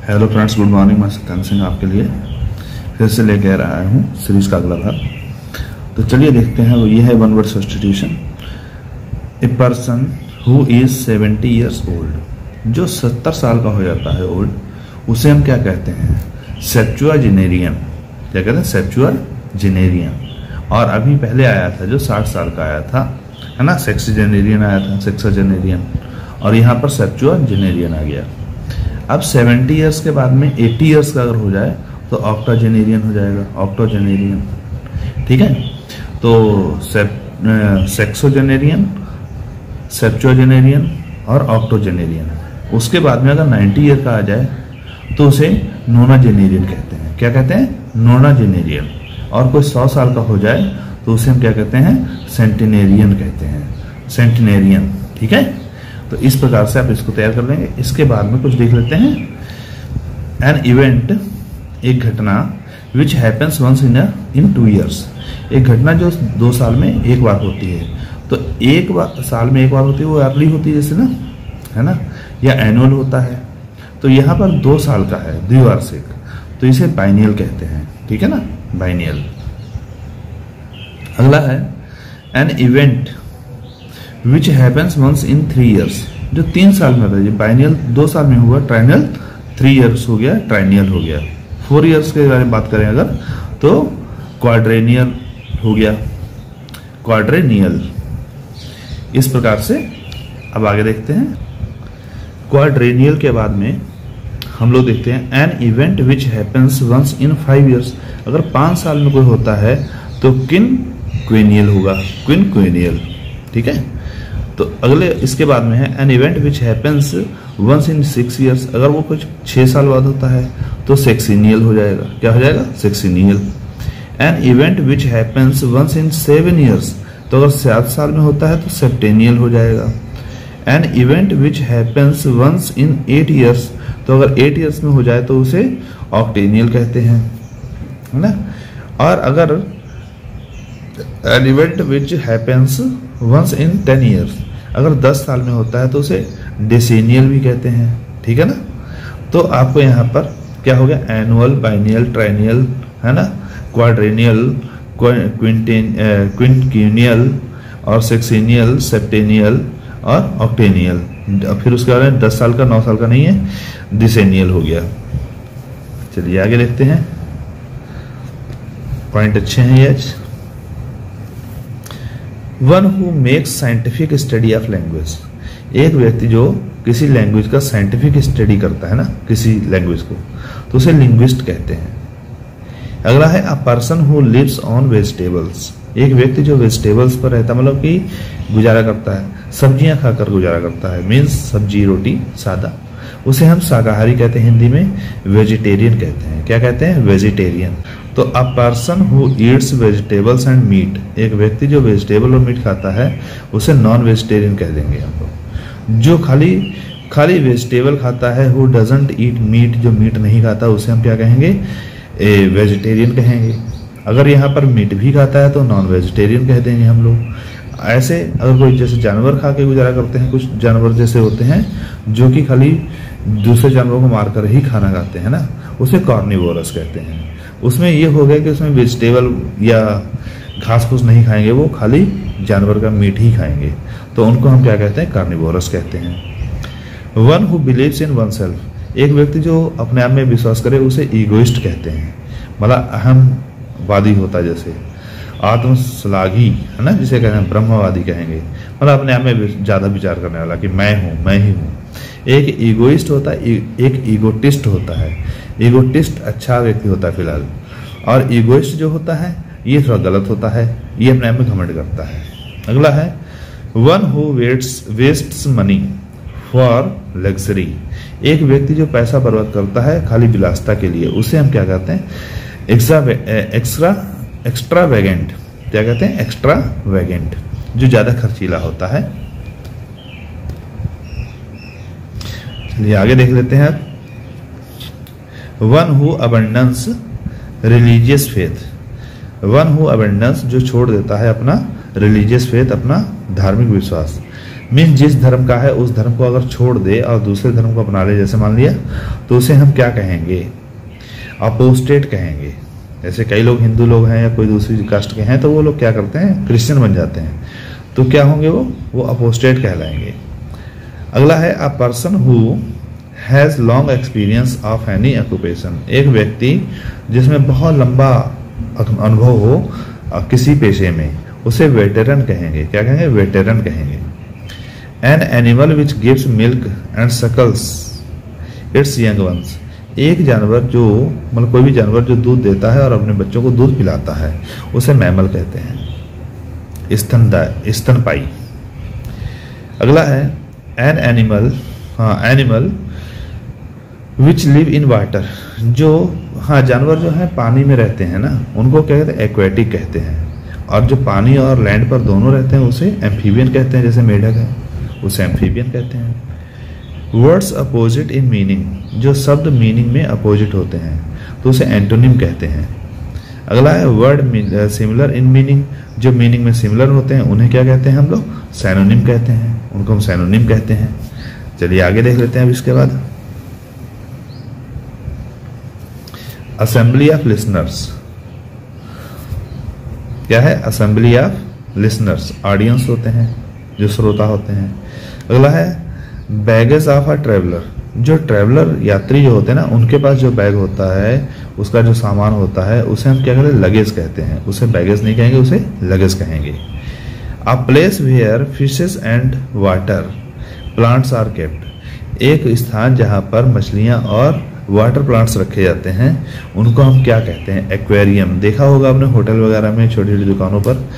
Hello friends, good morning. मैं सत्यन सिंह आपके लिए फिर से लेके आ रहा हूँ सीरीज का अगला भाग। तो चलिए देखते हैं। ये है one word substitution. A person who is 70 years old, जो 70 साल का हो जाता है ओल्ड, उसे हम क्या कहते हैं? सेप्चुआजेनेरियन। क्या कहते हैं? सेप्चुआजेनेरियन। और अभी पहले आया था जो 60 साल का आया था, है ना, सेक्सजेनेरियन आया था, सेक्सजेनेरियन। और यहाँ पर सेप्चुआजेनेरियन आ गया। अब 70 ईयर्स के बाद में 80 ईयर्स का अगर हो जाए तो ऑक्टोजेनेरियन हो जाएगा, ऑक्टोजेनेरियन। ठीक है। तो सेक्सोजेनेरियन, सेप्चुआजेनेरियन और ऑक्टोजेनेरियन। उसके बाद में अगर 90 ईयर का आ जाए तो उसे नोनाजेनेरियन कहते हैं। क्या कहते हैं? नोनाजेनेरियन। और कोई 100 साल का हो जाए तो उसे हम क्या कहते हैं? सेंटिनेरियन कहते हैं, सेंटिनेरियन। ठीक है। तो इस प्रकार से आप इसको तैयार कर लेंगे। इसके बाद में कुछ देख लेते हैं। एन इवेंट, एक घटना, which happens once in 2 years. एक घटना जो 2 साल में एक बार होती है। तो एक बार साल में एक बार होती है, वो अर्ली होती है जैसे ना, है ना, या एनुअल होता है। तो यहाँ पर 2 साल का है, द्विवार्षिक, तो इसे बाइनियल कहते हैं। ठीक है ना, बाइनियल। अगला है an event which happens once in 3 years, जो 3 साल में होता है। बाइनियल 2 साल में हुआ, ट्राइनियल 3 ईयर्स हो गया, ट्राइनियल हो गया। 4 ईयर्स के बारे में बात करें अगर तो क्वाड्रेनियल हो गया, क्वाड्रेनियल। इस प्रकार से अब आगे देखते हैं। क्वाड्रेनियल के बाद में हम लोग देखते हैं an event which happens once in 5 years. अगर 5 साल में कोई होता है तो क्विनक्वेनियल होगा, क्विनक्वेनियल। ठीक है। तो अगले इसके बाद में है an event which happens once in 6 years. अगर वो कुछ 6 साल बाद होता है तो सेक्सिनियल हो जाएगा। क्या हो जाएगा? Sexennial. An event which happens once in 7 years, तो अगर 7 साल में होता है तो सेप्टेनियल हो जाएगा। An event which happens once in 8 years, तो अगर 8 ईयर्स में हो जाए तो उसे ऑक्टेनियल कहते हैं, है ना। और अगर an event which happens once in 10 years, अगर 10 साल में होता है तो उसे डेसेनियल भी कहते हैं। ठीक है ना। तो आपको यहाँ पर क्या हो गया? एनुअल, बाइनियल, ट्राइनियल, है ना, क्वाड्रेनियल, क्विनक्विनियल और सेक्सेनियल, सेप्टेनियल और ऑक्टेनियल। फिर उसके बाद में 10 साल का, 9 साल का नहीं है, डिसेनियल हो गया। चलिए आगे देखते हैं। पॉइंट अच्छे हैं ये। One who makes scientific study of language, एक व्यक्ति जो किसी लैंग्वेज का साइंटिफिक स्टडी करता है ना, किसी लैंग्वेज को, तो उसे लिंग्विस्ट कहते हैं। अगला है a person who lives on vegetables, एक व्यक्ति जो वेजिटेबल्स पर रहता, मतलब कि गुजारा करता है, सब्जियां खाकर गुजारा करता है, मीन्स सब्जी रोटी सादा, उसे हम शाकाहारी कहते हैं। हिंदी में वेजिटेरियन कहते हैं। क्या कहते हैं? वेजिटेरियन। तो a person who eats vegetables and meat, एक व्यक्ति जो वेजिटेबल और मीट खाता है उसे नॉन वेजिटेरियन कह देंगे हम लोग। जो खाली वेजिटेबल खाता है, हु डजंट ईट मीट, जो मीट नहीं खाता, उसे हम क्या कहेंगे? वेजिटेरियन कहेंगे। अगर यहाँ पर मीट भी खाता है तो नॉन वेजिटेरियन कह देंगे हम लोग। ऐसे अगर कोई जैसे जानवर खा के गुजारा करते हैं, कुछ जानवर जैसे होते हैं जो कि खाली दूसरे जानवरों को मारकर ही खाना खाते हैं ना, उसे कार्निवोरस कहते हैं। उसमें ये हो गया कि उसमें वेजिटेबल या घास फूस नहीं खाएंगे, वो खाली जानवर का मीट ही खाएंगे, तो उनको हम क्या कहते हैं? कार्निवोरस कहते हैं। One who believes in one self, एक व्यक्ति जो अपने आप में विश्वास करे उसे ईगोइस्ट कहते हैं। मतलब अहमवादी होता है, जैसे आत्मश्लाघी, है ना, जिसे कहते हैं ब्रह्मवादी कहेंगे। मतलब अपने आप में ज्यादा विचार करने वाला कि मैं हूं, मैं ही हूं। एक ईगोइस्ट होता है, एक ईगोटिस्ट होता है। ईगोटिस्ट अच्छा व्यक्ति होता है फिलहाल, और ईगोइस्ट जो होता है ये थोड़ा गलत होता है, ये अपने आप में घमंड करता है। अगला है one who wastes money for luxury, एक व्यक्ति जो पैसा बर्बाद करता है खाली विलासिता के लिए, उसे हम क्या कहते हैं? एक्स्ट्रावेगेंट। क्या कहते हैं? एक्स्ट्रावेगेंट, जो ज्यादा खर्चीला होता है। चलिए आगे देख लेते हैं। One who abundance religious faith, one who abundance जो छोड़ देता है अपना रिलीजियस फेथ, अपना धार्मिक विश्वास, मीन जिस धर्म का है उस धर्म को अगर छोड़ दे और दूसरे धर्म को अपना ले, जैसे मान लिया, तो उसे हम क्या कहेंगे? अपोस्टेट कहेंगे। जैसे कई लोग हिंदू लोग हैं या कोई दूसरी कास्ट के हैं तो वो लोग क्या करते हैं? क्रिश्चियन बन जाते हैं, तो क्या होंगे? वो अपोस्टेट कहलाएंगे। अगला है a person who has long experience of any occupation. एक व्यक्ति जिसमें बहुत लंबा अनुभव हो किसी पेशे में, उसे वेटेरन कहेंगे। क्या कहेंगे? वेटेरन कहेंगे। An animal which gives milk and suckles its young ones. एक जानवर जो, मतलब कोई भी जानवर जो दूध देता है और अपने बच्चों को दूध पिलाता है, उसे मैमल कहते हैं, स्तनपाई। अगला है an animal, animal which live in water. जो जानवर जो है पानी में रहते हैं ना, उनको क्या कहते हैं? एक्वेटिक कहते हैं। और जो पानी और लैंड पर दोनों रहते हैं उसे एम्फीबियन कहते हैं। जैसे मेढक है, उसे एम्फीबियन कहते हैं। वर्ड्स अपोजिट इन मीनिंग, जो शब्द मीनिंग में अपोजिट होते हैं तो उसे एंटोनिम कहते हैं। अगला है वर्ड सिमिलर इन मीनिंग, जो मीनिंग में सिमिलर होते हैं उन्हें क्या कहते हैं हम लोग? सैनोनिम कहते हैं, उनको हम सैनोनिम कहते हैं। चलिए आगे देख लेते हैं अब इसके बाद। Assembly of listeners. क्या है? असेंबली ऑफ लिसनर्स, ऑडियंस होते हैं, जो श्रोता होते हैं। अगला है बैगेज ऑफ अ ट्रेवलर। जो ट्रेवलर यात्री जो होते हैं ना, उनके पास जो बैग होता है, उसका जो सामान होता है, उसे हम क्या कहते हैं? लगेज कहते हैं। उसे बैगेज नहीं कहेंगे, उसे लगेज कहेंगे। A place where fishes and water plants are kept. एक स्थान जहां पर मछलियां और वाटर प्लांट्स रखे जाते हैं, उनको हम क्या कहते हैं? एक्वेरियम। देखा होगा आपने होटल वगैरह में, छोटी छोटी दुकानों पर,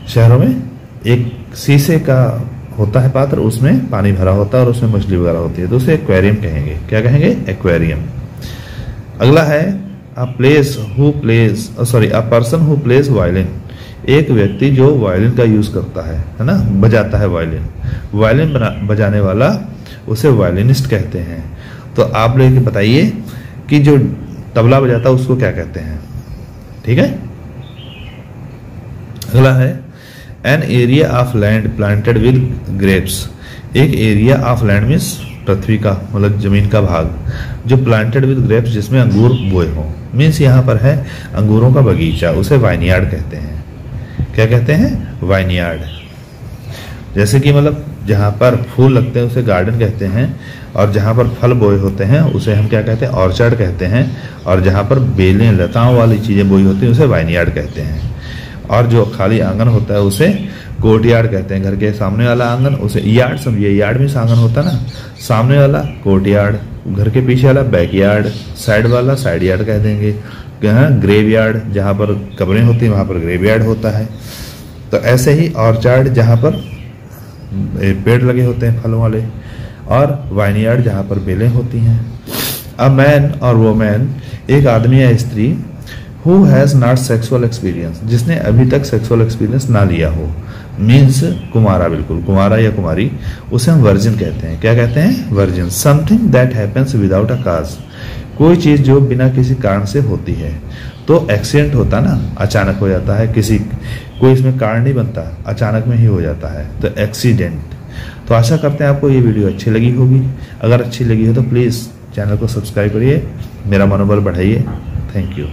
शहरों में, एक शीशे का होता है पात्र, उसमें पानी भरा होता है और उसमें मछली वगैरह होती है, तो उसे एक्वेरियम कहेंगे। क्या कहेंगे? एक्वेरियम। अगला है a person who plays violin. एक व्यक्ति जो वायलिन का यूज करता है ना, बजाता है वायलिन। वायलिन बजाने वाला, उसे वायलिनिस्ट कहते हैं। तो आप लोग बताइए कि जो तबला बजाता है उसको क्या कहते हैं? ठीक है। अगला है an area of land planted with grapes. एक एरिया ऑफ लैंड मीन्स पृथ्वी का, मतलब जमीन का भाग, जो प्लांटेड विद ग्रेप्स, जिसमें अंगूर बोए हों। मीन्स यहाँ पर है अंगूरों का बगीचा, उसे वाइनयार्ड कहते हैं। क्या कहते हैं? वाइनयार्ड। जैसे कि मतलब जहाँ पर फूल लगते हैं उसे गार्डन कहते हैं, और जहाँ पर फल बोए होते हैं उसे हम क्या कहते हैं? ऑर्चर्ड कहते हैं। और जहाँ पर बेलें, लताओं वाली चीजें बोई होती हैं उसे वाइनयार्ड कहते हैं। और जो खाली आंगन होता है उसे कोर्टयार्ड कहते हैं। घर के सामने वाला आंगन, उसे यार्ड समझिए, यार्ड में आंगन होता है ना, सामने वाला कोर्टयार्ड, घर के पीछे वाला बैकयार्ड, साइड वाला साइड यार्ड कह देंगे। ग्रेवयार्ड, जहाँ पर कब्रें होती हैं वहाँ पर ग्रेवयार्ड होता है। तो ऐसे ही ऑर्चर्ड, जहाँ पर पेड़ लगे होते हैं फलों वाले, और वाइनयार्ड जहाँ पर बेलें होती हैं। अ मैन और वोमैन, एक आदमी या स्त्री, who has not sexual experience, जिसने अभी तक सेक्सुअल एक्सपीरियंस ना लिया हो, मीन्स कुमारा, बिल्कुल कुमारा या कुमारी, उसे हम वर्जिन कहते हैं। क्या कहते हैं? Virgin. Something that happens without a cause, कोई चीज जो बिना किसी कारण से होती है। तो एक्सीडेंट होता ना, अचानक हो जाता है, कोई इसमें कारण नहीं बनता, अचानक में ही हो जाता है, तो एक्सीडेंट। तो आशा करते हैं आपको ये वीडियो अच्छी लगी होगी। अगर अच्छी लगी हो तो प्लीज़ चैनल को सब्सक्राइब करिए, मेरा मनोबल बढ़ाइए। Thank you.